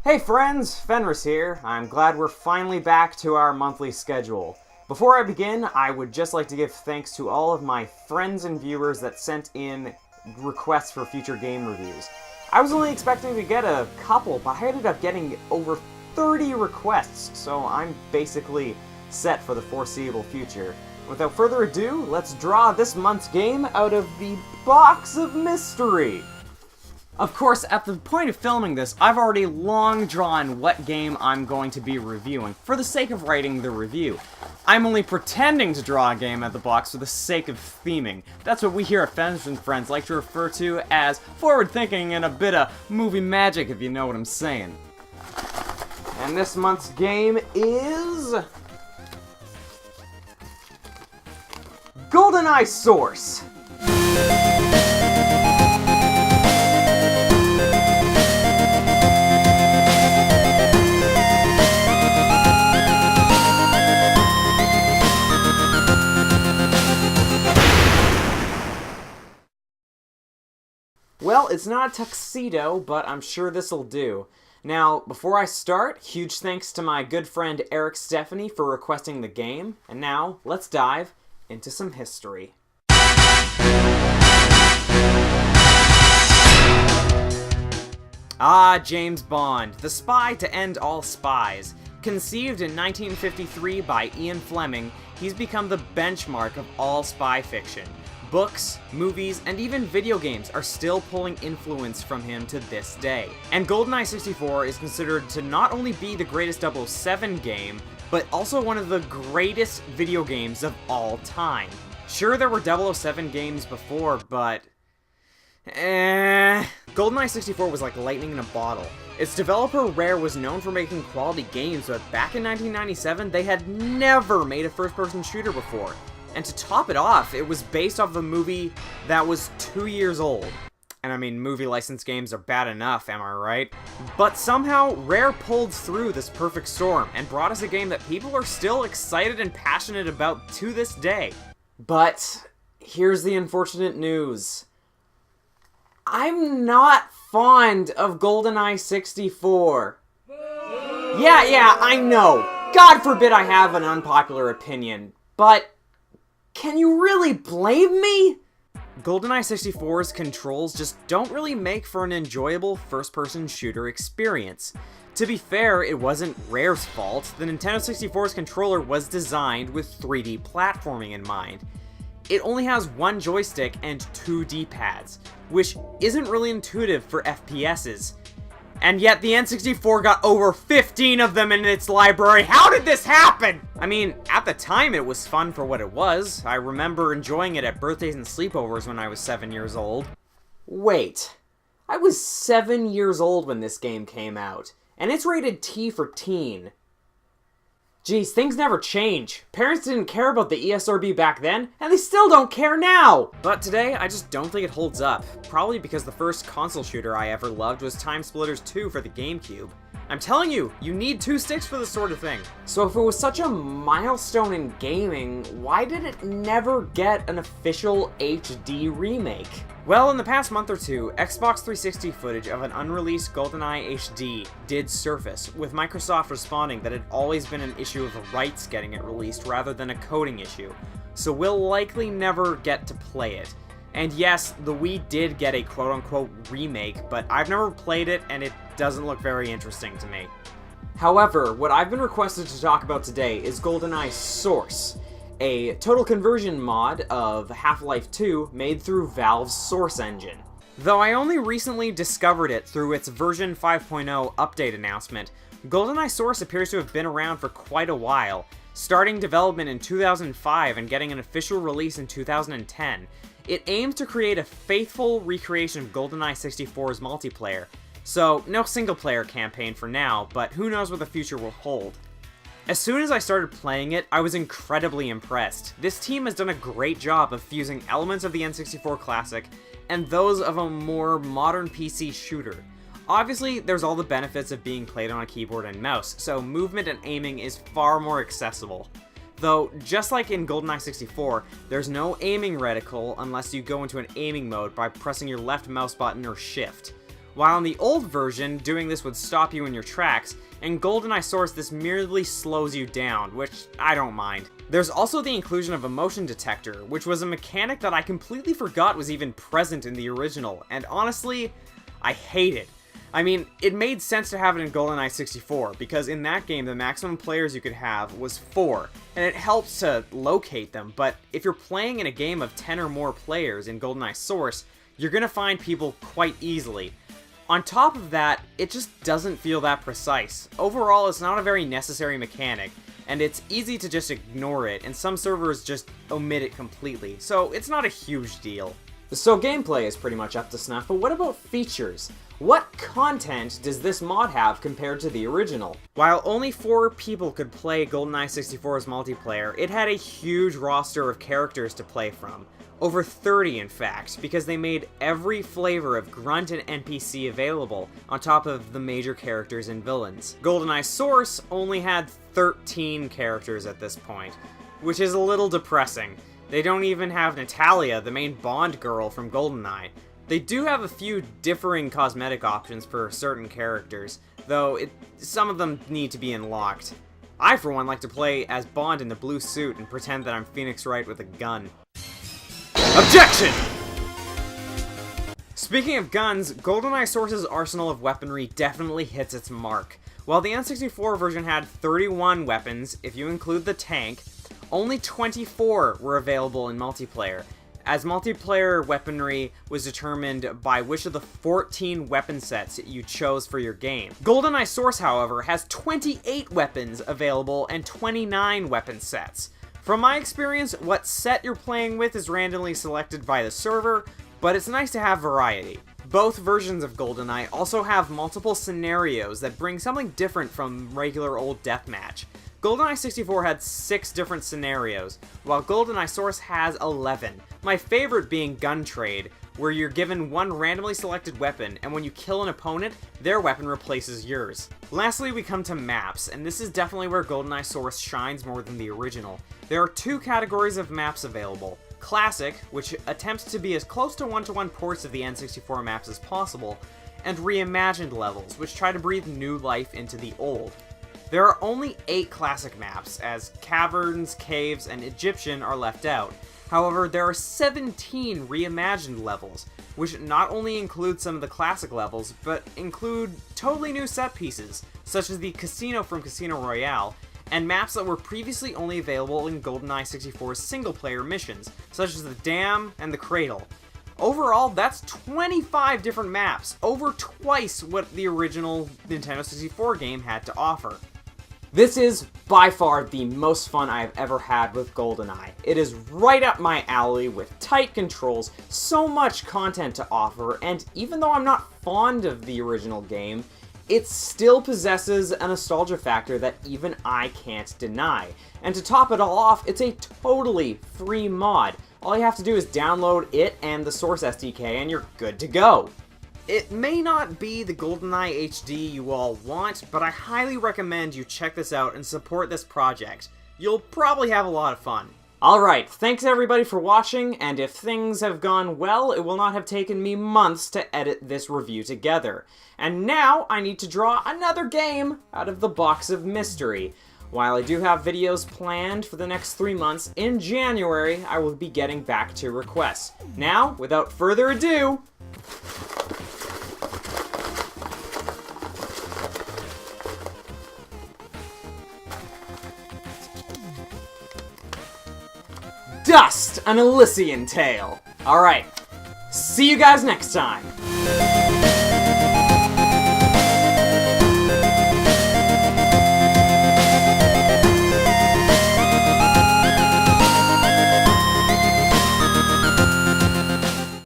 Hey friends, Fenris here. I'm glad we're finally back to our monthly schedule. Before I begin, I would just like to give thanks to all of my friends and viewers that sent in requests for future game reviews. I was only expecting to get a couple, but I ended up getting over 30 requests, so I'm basically set for the foreseeable future. Without further ado, let's draw this month's game out of the box of mystery. Of course, at the point of filming this, I've already long drawn what game I'm going to be reviewing, for the sake of writing the review. I'm only pretending to draw a game at the box for the sake of theming. That's what we here at Fenris and Friends like to refer to as forward-thinking and a bit of movie magic, if you know what I'm saying. And this month's game is... GoldenEye Source! Well, it's not a tuxedo, but I'm sure this'll do. Now, before I start, huge thanks to my good friend Erik Stephany for requesting the game, and now, let's dive into some history. James Bond, the spy to end all spies. Conceived in 1953 by Ian Fleming, he's become the benchmark of all spy fiction. Books, movies, and even video games are still pulling influence from him to this day. And GoldenEye 64 is considered to not only be the greatest 007 game, but also one of the greatest video games of all time. Sure, there were 007 games before, but... GoldenEye 64 was like lightning in a bottle. Its developer Rare was known for making quality games, but back in 1997, they had never made a first-person shooter before. And to top it off, it was based off a movie that was 2 years old. And I mean, movie licensed games are bad enough, am I right? But somehow, Rare pulled through this perfect storm and brought us a game that people are still excited and passionate about to this day. But here's the unfortunate news. I'm not fond of GoldenEye 64. Yeah, I know. God forbid I have an unpopular opinion, but can you really blame me? GoldenEye 64's controls just don't really make for an enjoyable first-person shooter experience. To be fair, it wasn't Rare's fault. The Nintendo 64's controller was designed with 3D platforming in mind. It only has one joystick and 2 D-pads, which isn't really intuitive for FPSs. And yet the N64 got over 15 of them in its library. How did this happen? I mean, at the time it was fun for what it was. I remember enjoying it at birthdays and sleepovers when I was 7 years old. Wait, I was 7 years old when this game came out, and it's rated T for teen. Geez, things never change. Parents didn't care about the ESRB back then, and they still don't care now! But today, I just don't think it holds up. Probably because the first console shooter I ever loved was Time Splitters 2 for the GameCube. I'm telling you, you need 2 sticks for this sort of thing. So if it was such a milestone in gaming, why did it never get an official HD remake? Well, in the past month or two, Xbox 360 footage of an unreleased GoldenEye HD did surface, with Microsoft responding that it had always been an issue of the rights getting it released rather than a coding issue, so we'll likely never get to play it. And yes, the Wii did get a quote-unquote remake, but I've never played it and it doesn't look very interesting to me. However, what I've been requested to talk about today is GoldenEye Source, a total conversion mod of Half-Life 2 made through Valve's Source engine. Though I only recently discovered it through its version 5.0 update announcement, GoldenEye Source appears to have been around for quite a while, starting development in 2005 and getting an official release in 2010. It aims to create a faithful recreation of GoldenEye 64's multiplayer, so no single-player campaign for now, but who knows what the future will hold. As soon as I started playing it, I was incredibly impressed. This team has done a great job of fusing elements of the N64 classic and those of a more modern PC shooter. Obviously, there's all the benefits of being played on a keyboard and mouse, so movement and aiming is far more accessible. Though, just like in GoldenEye 64, there's no aiming reticle unless you go into an aiming mode by pressing your left mouse button or shift. while in the old version, doing this would stop you in your tracks. In GoldenEye Source, this merely slows you down, which I don't mind. There's also the inclusion of a motion detector, which was a mechanic that I completely forgot was even present in the original, and honestly, I hate it. I mean, it made sense to have it in GoldenEye 64, because in that game the maximum players you could have was 4, and it helps to locate them, but if you're playing in a game of 10 or more players in GoldenEye Source, you're gonna find people quite easily. On top of that, it just doesn't feel that precise. Overall, it's not a very necessary mechanic, and it's easy to just ignore it, and some servers just omit it completely, so it's not a huge deal. So gameplay is pretty much up to snuff, but what about features? What content does this mod have compared to the original? While only 4 people could play GoldenEye 64's multiplayer, it had a huge roster of characters to play from. Over 30 in fact, because they made every flavor of grunt and NPC available, on top of the major characters and villains. GoldenEye Source only had 13 characters at this point, which is a little depressing. They don't even have Natalia, the main Bond girl from GoldenEye. They do have a few differing cosmetic options for certain characters, though some of them need to be unlocked. I for one like to play as Bond in the blue suit and pretend that I'm Phoenix Wright with a gun. Objection! Speaking of guns, GoldenEye Source's arsenal of weaponry definitely hits its mark. While the N64 version had 31 weapons, if you include the tank, only 24 were available in multiplayer, as multiplayer weaponry was determined by which of the 14 weapon sets you chose for your game. GoldenEye Source, however, has 28 weapons available and 29 weapon sets. From my experience, what set you're playing with is randomly selected by the server, but it's nice to have variety. Both versions of GoldenEye also have multiple scenarios that bring something different from regular old deathmatch. GoldenEye 64 had 6 different scenarios, while GoldenEye Source has 11. My favorite being Gun Trade, where you're given one randomly selected weapon, and when you kill an opponent, their weapon replaces yours. Lastly, we come to maps, and this is definitely where GoldenEye Source shines more than the original. There are 2 categories of maps available. Classic, which attempts to be as close to one-to-one ports of the N64 maps as possible, and reimagined levels, which try to breathe new life into the old. There are only 8 classic maps, as Caverns, Caves, and Egyptian are left out. However, there are 17 reimagined levels, which not only include some of the classic levels, but include totally new set pieces, such as the Casino from Casino Royale, and maps that were previously only available in GoldenEye 64's single-player missions, such as the Dam and the Cradle. Overall, that's 25 different maps, over twice what the original Nintendo 64 game had to offer. This is, by far, the most fun I've ever had with GoldenEye. It is right up my alley with tight controls, so much content to offer, and even though I'm not fond of the original game, it still possesses a nostalgia factor that even I can't deny. And to top it all off, it's a totally free mod. All you have to do is download it and the Source SDK and you're good to go. It may not be the GoldenEye HD you all want, but I highly recommend you check this out and support this project. You'll probably have a lot of fun. Alright, thanks everybody for watching, and if things have gone well, it will not have taken me months to edit this review together. And now, I need to draw another game out of the box of mystery. While I do have videos planned for the next 3 months, in January, I will be getting back to requests. Now, without further ado... Dust! An Elysian Tale! Alright, see you guys next time!